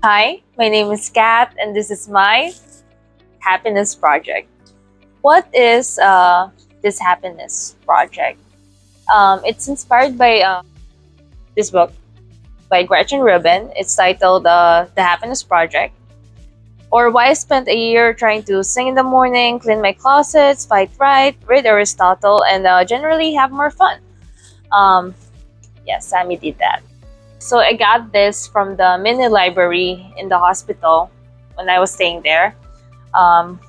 Hi, my name is Catt, and this is my happiness project. What is this happiness project? It's inspired by this book by Gretchen Rubin. It's titled The Happiness Project, or Why I Spent a Year Trying to Sing in the Morning, Clean My Closets, Fight Right, Read Aristotle, and generally have more fun. Um, yes, Sammy did that. So I got this from the mini library in the hospital when I was staying there. Um,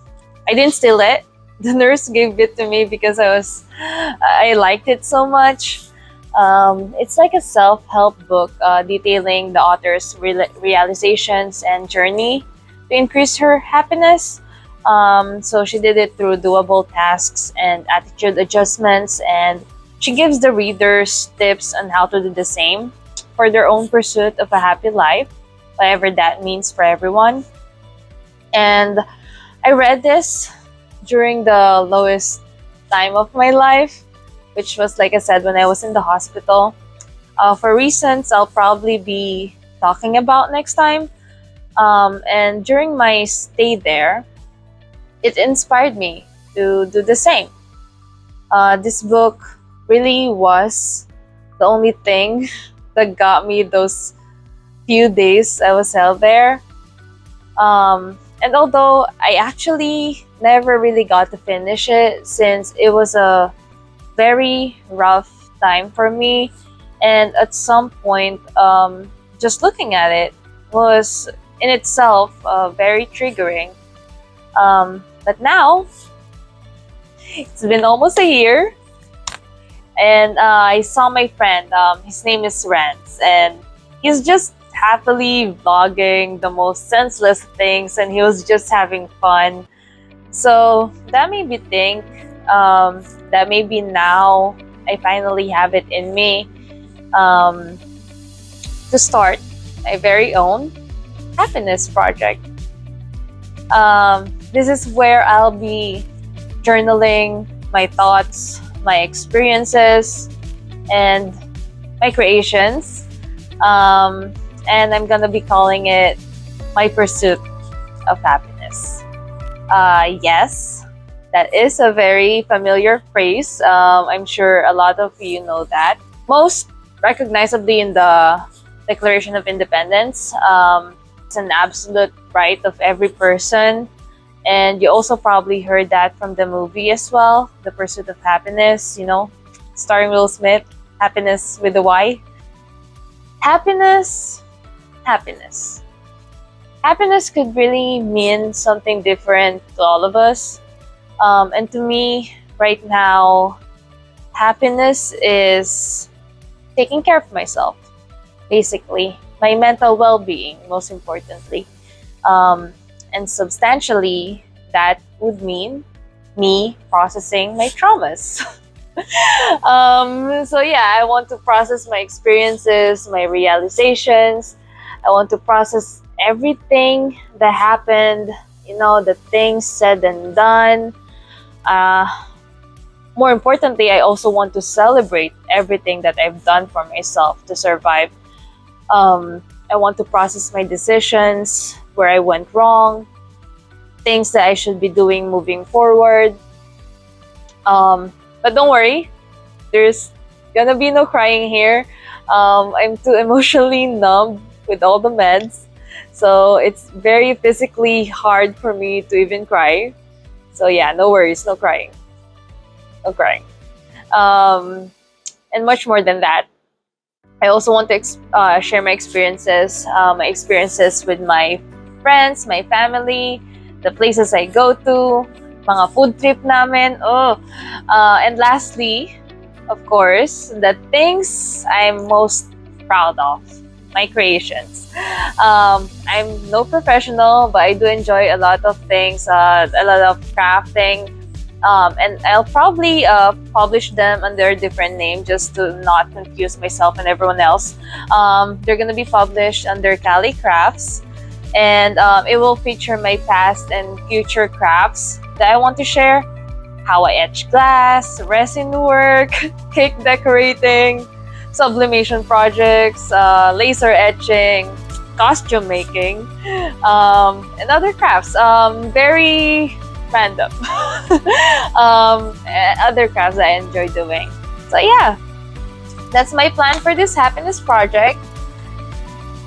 I didn't steal it. The nurse gave it to me because I liked it so much. It's like a self-help book detailing the author's realizations and journey to increase her happiness. So she did it through doable tasks and attitude adjustments, and she gives the readers tips on how to do the same for their own pursuit of a happy life, whatever that means for everyone. And I read this during the lowest time of my life, which was, like I said, when I was in the hospital. For reasons I'll probably be talking about next time. And during my stay there, it inspired me to do the same. This book really was the only thing that got me those few days I was held there. And although I actually never really got to finish it since it was a very rough time for me, and at some point, just looking at it was in itself very triggering. But now, it's been almost a year, and I saw my friend. His name is Rance, and he's just happily vlogging the most senseless things, and he was just having fun. So that made me think that maybe now I finally have it in me um, to start my very own happiness project. This is where I'll be journaling my thoughts, my experiences, and my creations. And I'm gonna be calling it My Pursuit of Happiness. Yes, that is a very familiar phrase. I'm sure a lot of you know that. Most recognizably in the Declaration of Independence, it's an absolute right of every person. And you also probably heard that from the movie as well, The Pursuit of Happiness, starring Will Smith, Happiness with a Y. Happiness, happiness. Happiness could really mean something different to all of us. And to me, right now, happiness is taking care of myself, basically, my mental well being, most importantly. And substantially, that would mean me processing my traumas. So, yeah, I want to process my experiences, my realizations. I want to process everything that happened, the things said and done. Uh, More importantly, I also want to celebrate everything that I've done for myself to survive. I want to process my decisions, where I went wrong, things that I should be doing moving forward. But don't worry, there's gonna be no crying here. I'm too emotionally numb with all the meds, so it's very physically hard for me to even cry. So yeah, no worries, no crying, no crying. Um, and much more than that, I also want to share my experiences with my friends, my family, the places I go to, mga food trip namin. And lastly, of course, the things I'm most proud of, my creations. I'm no professional, but I do enjoy a lot of things, a lot of crafting. And I'll probably publish them under a different name just to not confuse myself and everyone else. They're going to be published under Calley Crafts, and it will feature my past and future crafts that I want to share. How I etch glass, resin work, cake decorating, sublimation projects, laser etching, costume making, and other crafts. Very random. Other crafts I enjoy doing. So yeah, that's my plan for this happiness project.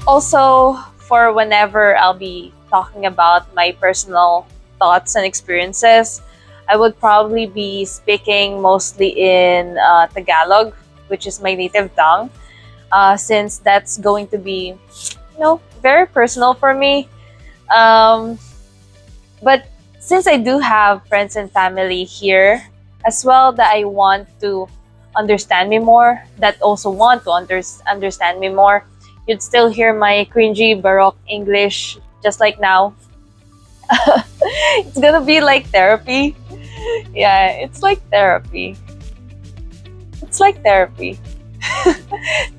Also, for whenever I'll be talking about my personal thoughts and experiences, I would probably be speaking mostly in Tagalog, which is my native tongue, since that's going to be, very personal for me. Um, but since I do have friends and family here as well that I want to understand me more, that also want to understand me more, you'd still hear my cringy Baroque English just like now. It's gonna be like therapy. Yeah, it's like therapy. It's like therapy.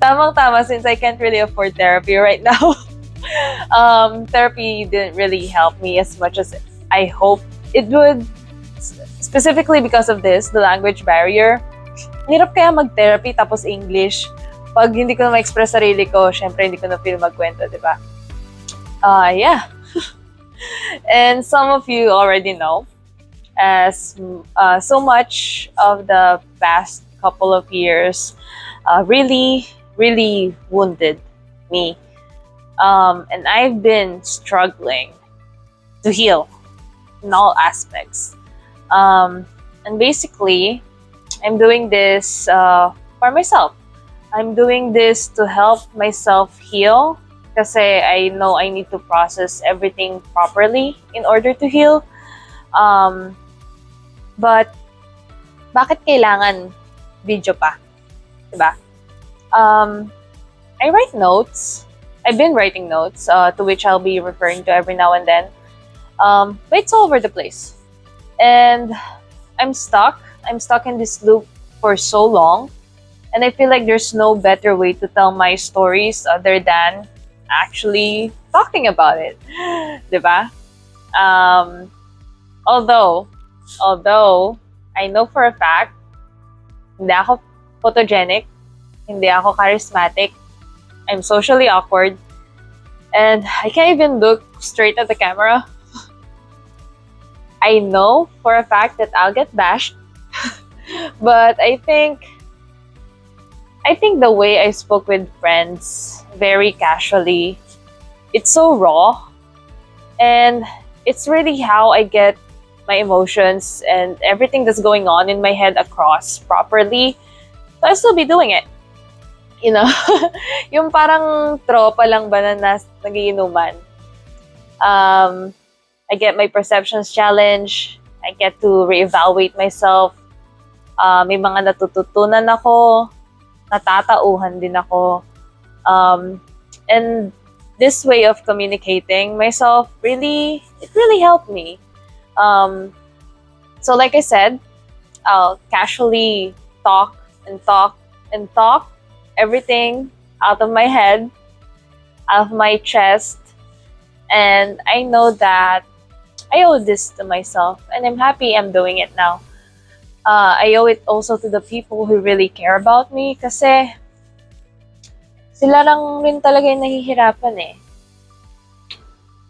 Tamang-tama since I can't really afford therapy right now. Therapy didn't really help me as much as I hope it would. Specifically because of this, the language barrier. Hirap kaya mag-therapy tapos English. Pag hindi ko na ma-express sarili ko, syempre hindi ko na feel magkwento, di ba? Yeah. And some of you already know, as so much of the past couple of years really, really wounded me. And I've been struggling to heal in all aspects. And basically, I'm doing this for myself. I'm doing this to help myself heal kasi I know I need to process everything properly in order to heal. But bakit kailangan video pa? Diba? I write notes. I've been writing notes to which I'll be referring to every now and then. But it's all over the place. And I'm stuck. I'm stuck in this loop for so long. And I feel like there's no better way to tell my stories other than actually talking about it. Diba? Although I know for a fact, hindi ako photogenic, hindi ako charismatic, I'm socially awkward, and I can't even look straight at the camera. I know for a fact that I'll get bashed, but I think the way I spoke with friends very casually, it's so raw, and it's really how I get my emotions and everything that's going on in my head across properly. So I'll still be doing it. You know, yung parang tropa lang ba na nagiinuman. I get my perceptions challenge. I get to reevaluate myself. May mga natututunan ako. Natatauhan din ako. And this way of communicating myself really helped me. So like I said, I'll casually talk everything out of my head, out of my chest, and I know that I owe this to myself, and I'm happy I'm doing it now. I owe it also to the people who really care about me kasi sila lang rin talaga yung nahihirapan eh.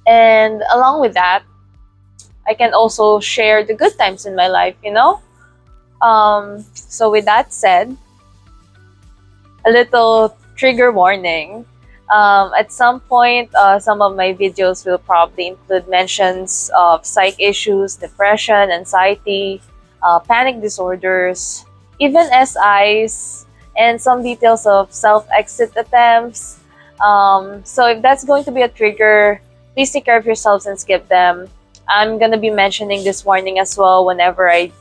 And along with that, I can also share the good times in my life, you know? So with that said, a little trigger warning. At some point, some of my videos will probably include mentions of psych issues, depression, anxiety, panic disorders, even SIs, and some details of self-exit attempts. So if that's going to be a trigger, please take care of yourselves and skip them. I'm gonna be mentioning this warning as well whenever I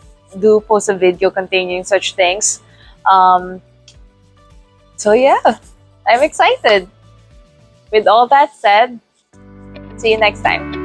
do post a video containing such things. So yeah, I'm excited. With all that said, see you next time.